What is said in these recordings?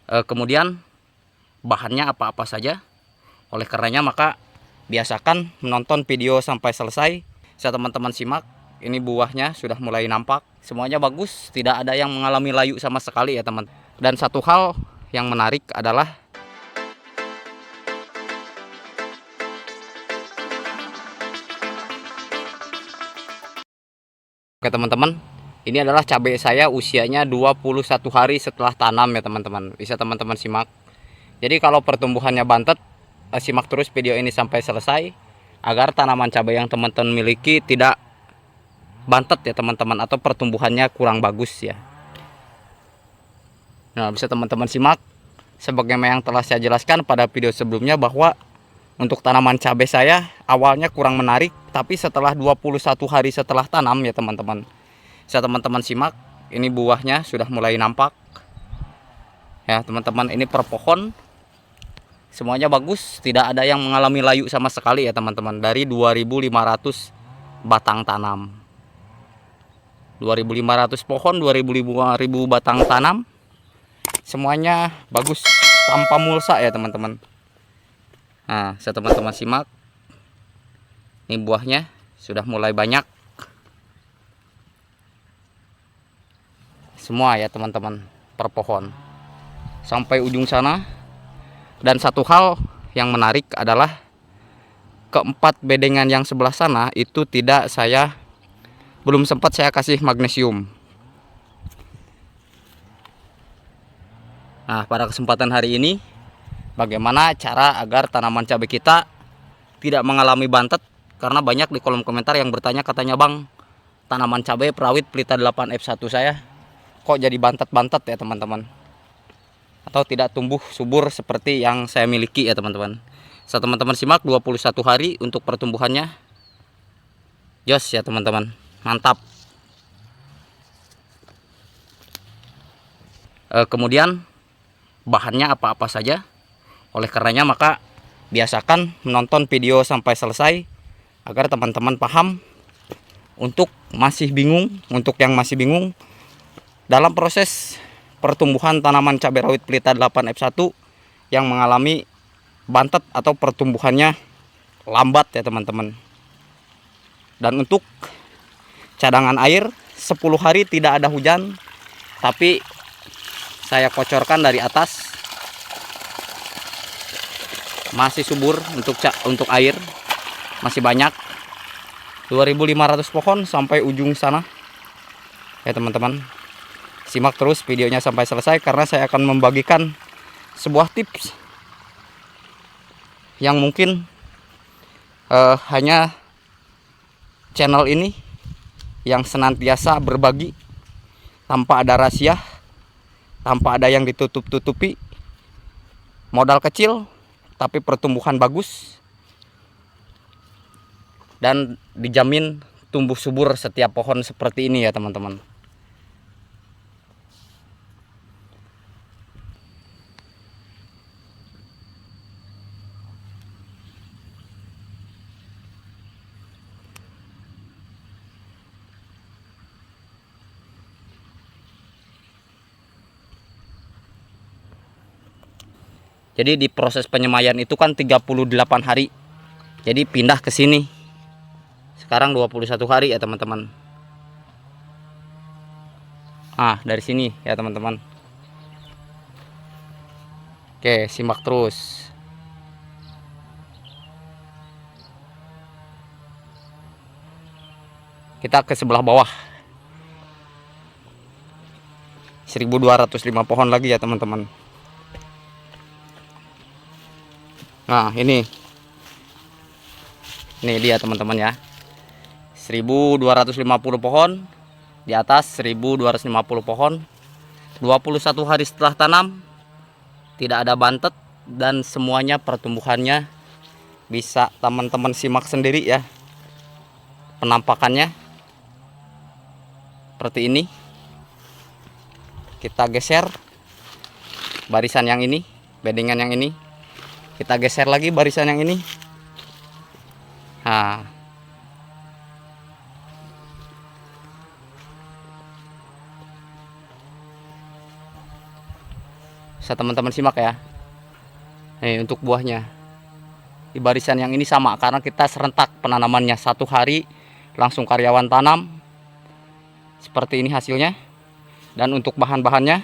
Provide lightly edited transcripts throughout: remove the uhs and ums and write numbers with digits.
Kemudian bahannya apa-apa saja. Oleh karenanya maka biasakan menonton video sampai selesai. Saya teman-teman simak, ini buahnya sudah mulai nampak. Semuanya bagus, tidak ada yang mengalami layu sama sekali ya teman. Dan satu hal yang menarik adalah oke teman-teman, ini adalah cabai saya usianya 21 hari setelah tanam ya teman-teman. Bisa teman-teman simak. Jadi kalau pertumbuhannya bantet, simak terus video ini sampai selesai agar tanaman cabai yang teman-teman miliki tidak bantet ya teman-teman, atau pertumbuhannya kurang bagus ya. Nah, bisa teman-teman simak sebagaimana yang telah saya jelaskan pada video sebelumnya, bahwa untuk tanaman cabai saya awalnya kurang menarik, tapi setelah 21 hari setelah tanam ya teman-teman, bisa teman-teman simak, ini buahnya sudah mulai nampak ya teman-teman. Ini per pohon semuanya bagus, tidak ada yang mengalami layu sama sekali ya teman-teman. Dari 2.500 batang tanam, 2.500 pohon, 2.000 batang tanam, semuanya bagus tanpa mulsa ya teman-teman. Nah, saya teman-teman simak, ini buahnya sudah mulai banyak semua ya teman-teman, per pohon sampai ujung sana. Dan satu hal yang menarik adalah keempat bedengan yang sebelah sana itu belum sempat saya kasih magnesium. Nah, pada kesempatan hari ini, bagaimana cara agar tanaman cabai kita tidak mengalami bantet? Karena banyak di kolom komentar yang bertanya, katanya bang, tanaman cabai perawit Pelita 8F1 saya kok jadi bantet-bantet ya teman-teman, atau tidak tumbuh subur seperti yang saya miliki ya teman-teman. So, teman-teman simak 21 hari untuk pertumbuhannya. Jos ya teman-teman, mantap. Kemudian bahannya apa-apa saja. Oleh karenanya maka biasakan menonton video sampai selesai agar teman-teman paham. Untuk yang masih bingung dalam proses pertumbuhan tanaman cabai rawit Pelita 8F1 yang mengalami bantet atau pertumbuhannya lambat ya teman-teman. Dan untuk cadangan air 10 hari tidak ada hujan, tapi saya kocorkan dari atas, masih subur untuk air, masih banyak. 2.500 pohon sampai ujung sana ya teman-teman. Simak terus videonya sampai selesai karena saya akan membagikan sebuah tips yang mungkin hanya channel ini yang senantiasa berbagi tanpa ada rahasia, tanpa ada yang ditutup-tutupi. Modal kecil tapi pertumbuhan bagus dan dijamin tumbuh subur setiap pohon seperti ini ya teman-teman. Jadi di proses penyemaian itu kan 38 hari. Jadi pindah ke sini. Sekarang 21 hari ya teman-teman. Ah, dari sini ya teman-teman. Oke, simak terus. Kita ke sebelah bawah. 1.205 pohon lagi ya teman-teman. Nah, ini dia teman-teman ya. 1.250 pohon. Di atas 1.250 pohon. 21 hari setelah tanam. Tidak ada bantet dan semuanya pertumbuhannya bisa teman-teman simak sendiri ya. Penampakannya seperti ini. Kita geser barisan yang ini, bedengan yang ini. Kita geser lagi barisan yang ini. Nah, Bisa teman-teman simak ya. Nih untuk buahnya. Di barisan yang ini sama karena kita serentak penanamannya 1 hari langsung karyawan tanam. Seperti ini hasilnya. Dan untuk bahan-bahannya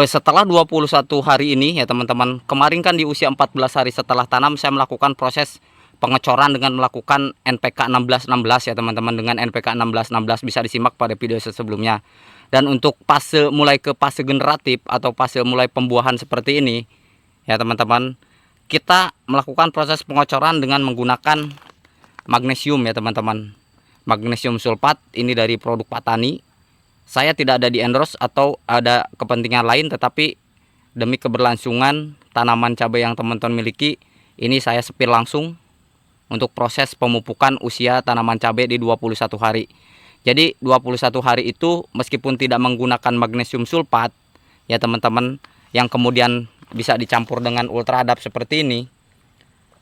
setelah 21 hari ini ya teman-teman, kemarin kan di usia 14 hari setelah tanam saya melakukan proses pengecoran dengan melakukan NPK 1616 ya teman-teman. Dengan NPK 1616 bisa disimak pada video sebelumnya. Dan untuk mulai ke fase generatif atau fase mulai pembuahan seperti ini ya teman-teman, kita melakukan proses pengocoran dengan menggunakan magnesium ya teman-teman. Magnesium sulfat ini dari produk Patani. Saya tidak ada di endorse atau ada kepentingan lain, tetapi demi keberlangsungan tanaman cabai yang teman-teman miliki, ini saya sepil langsung untuk proses pemupukan usia tanaman cabai di 21 hari. Jadi 21 hari itu meskipun tidak menggunakan magnesium sulfat ya teman-teman, yang kemudian bisa dicampur dengan ultradap seperti ini,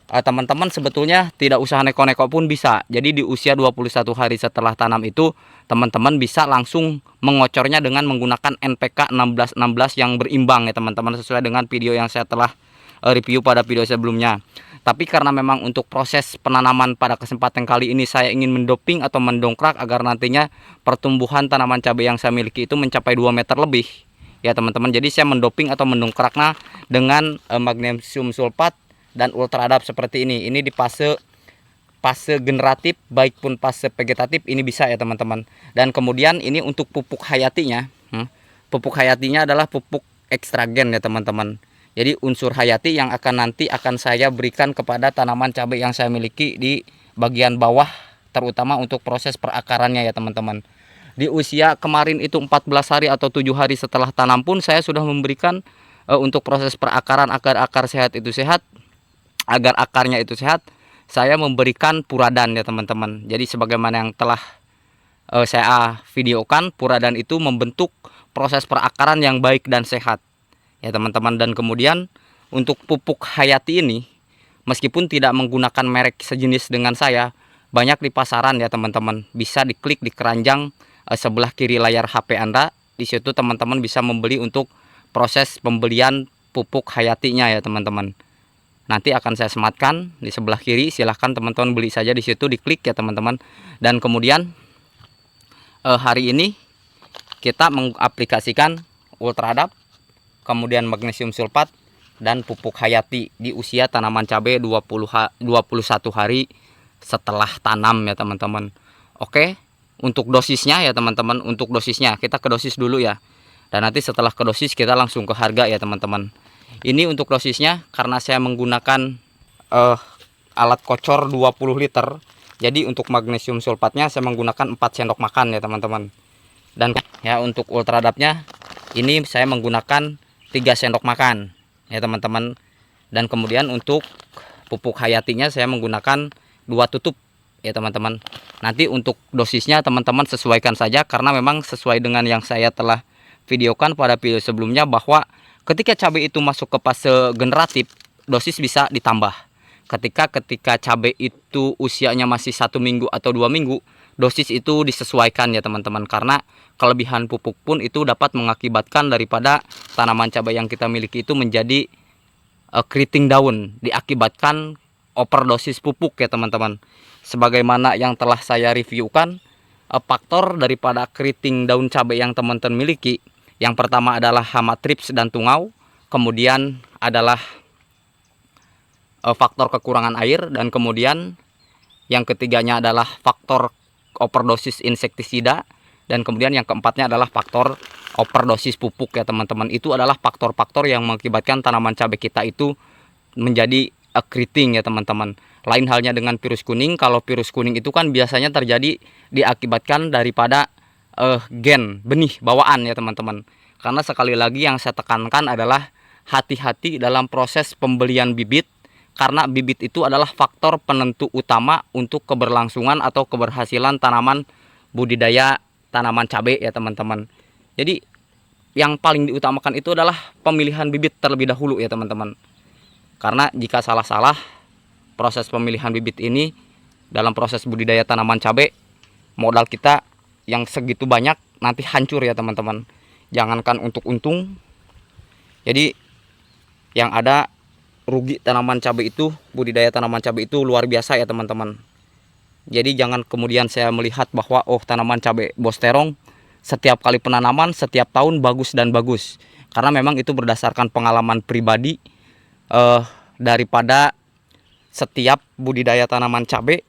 teman-teman sebetulnya tidak usah neko-neko pun bisa. Jadi di usia 21 hari setelah tanam itu teman-teman bisa langsung mengocornya dengan menggunakan NPK 1616 yang berimbang ya teman-teman, sesuai dengan video yang saya telah review pada video sebelumnya. Tapi karena memang untuk proses penanaman pada kesempatan kali ini saya ingin mendoping atau mendongkrak agar nantinya pertumbuhan tanaman cabai yang saya miliki itu mencapai 2 meter lebih ya teman-teman. Jadi saya mendoping atau mendongkraknya dengan magnesium sulfat dan ultradap seperti ini. Ini di fase generatif baik pun fase vegetatif ini bisa ya teman-teman. Dan kemudian ini untuk pupuk hayatinya. Pupuk hayatinya adalah pupuk ekstragen ya teman-teman. Jadi unsur hayati yang nanti akan saya berikan kepada tanaman cabai yang saya miliki di bagian bawah, terutama untuk proses perakarannya ya teman-teman. Di usia kemarin itu 14 hari atau 7 hari setelah tanam pun saya sudah memberikan untuk proses perakaran agar akar sehat itu sehat, agar akarnya itu sehat, saya memberikan puradan ya teman-teman. Jadi sebagaimana yang telah saya videokan, puradan itu membentuk proses perakaran yang baik dan sehat ya teman-teman. Dan kemudian untuk pupuk hayati ini, meskipun tidak menggunakan merek sejenis dengan saya, banyak di pasaran ya teman-teman. Bisa diklik di keranjang sebelah kiri layar HP Anda. Di situ teman-teman bisa membeli untuk proses pembelian pupuk hayatinya ya teman-teman. Nanti akan saya sematkan di sebelah kiri, silahkan teman-teman beli saja di situ, diklik ya teman-teman. Dan kemudian hari ini kita mengaplikasikan ultradap, kemudian magnesium sulfat dan pupuk hayati di usia tanaman cabai 21 hari setelah tanam ya teman-teman. Oke, untuk dosisnya ya teman-teman, untuk dosisnya kita ke dosis dulu ya. Dan nanti setelah ke dosis kita langsung ke harga ya teman-teman. Ini untuk dosisnya karena saya menggunakan alat kocor 20 liter. Jadi untuk magnesium sulfatnya saya menggunakan 4 sendok makan ya teman-teman. Dan ya untuk ultradapnya ini saya menggunakan 3 sendok makan ya teman-teman. Dan kemudian untuk pupuk hayatinya saya menggunakan 2 tutup ya teman-teman. Nanti untuk dosisnya teman-teman sesuaikan saja, karena memang sesuai dengan yang saya telah videokan pada video sebelumnya, bahwa ketika cabai itu masuk ke fase generatif, dosis bisa ditambah. Ketika cabai itu usianya masih 1 minggu atau 2 minggu, dosis itu disesuaikan ya teman-teman. Karena kelebihan pupuk pun itu dapat mengakibatkan daripada tanaman cabai yang kita miliki itu menjadi keriting daun, diakibatkan overdosis pupuk ya teman-teman. Sebagaimana yang telah saya reviewkan, faktor daripada keriting daun cabai yang teman-teman miliki, yang pertama adalah hama trips dan tungau, kemudian adalah faktor kekurangan air, dan kemudian yang ketiganya adalah faktor overdosis insektisida, dan kemudian yang keempatnya adalah faktor overdosis pupuk ya teman-teman. Itu adalah faktor-faktor yang mengakibatkan tanaman cabai kita itu menjadi keriting ya teman-teman. Lain halnya dengan virus kuning. Kalau virus kuning itu kan biasanya terjadi diakibatkan daripada gen benih bawaan ya teman-teman. Karena sekali lagi yang saya tekankan adalah hati-hati dalam proses pembelian bibit, karena bibit itu adalah faktor penentu utama untuk keberlangsungan atau keberhasilan tanaman budidaya tanaman cabai ya teman-teman. Jadi yang paling diutamakan itu adalah pemilihan bibit terlebih dahulu ya teman-teman. Karena jika salah-salah proses pemilihan bibit ini dalam proses budidaya tanaman cabai, modal kita yang segitu banyak nanti hancur ya teman-teman. Jangankan untuk untung, Jadi yang ada rugi tanaman cabai itu, budidaya tanaman cabai itu luar biasa ya teman-teman. Jadi jangan kemudian saya melihat bahwa oh tanaman cabai Bos Terong setiap kali penanaman setiap tahun bagus dan bagus. Karena memang itu berdasarkan pengalaman pribadi, daripada setiap budidaya tanaman cabai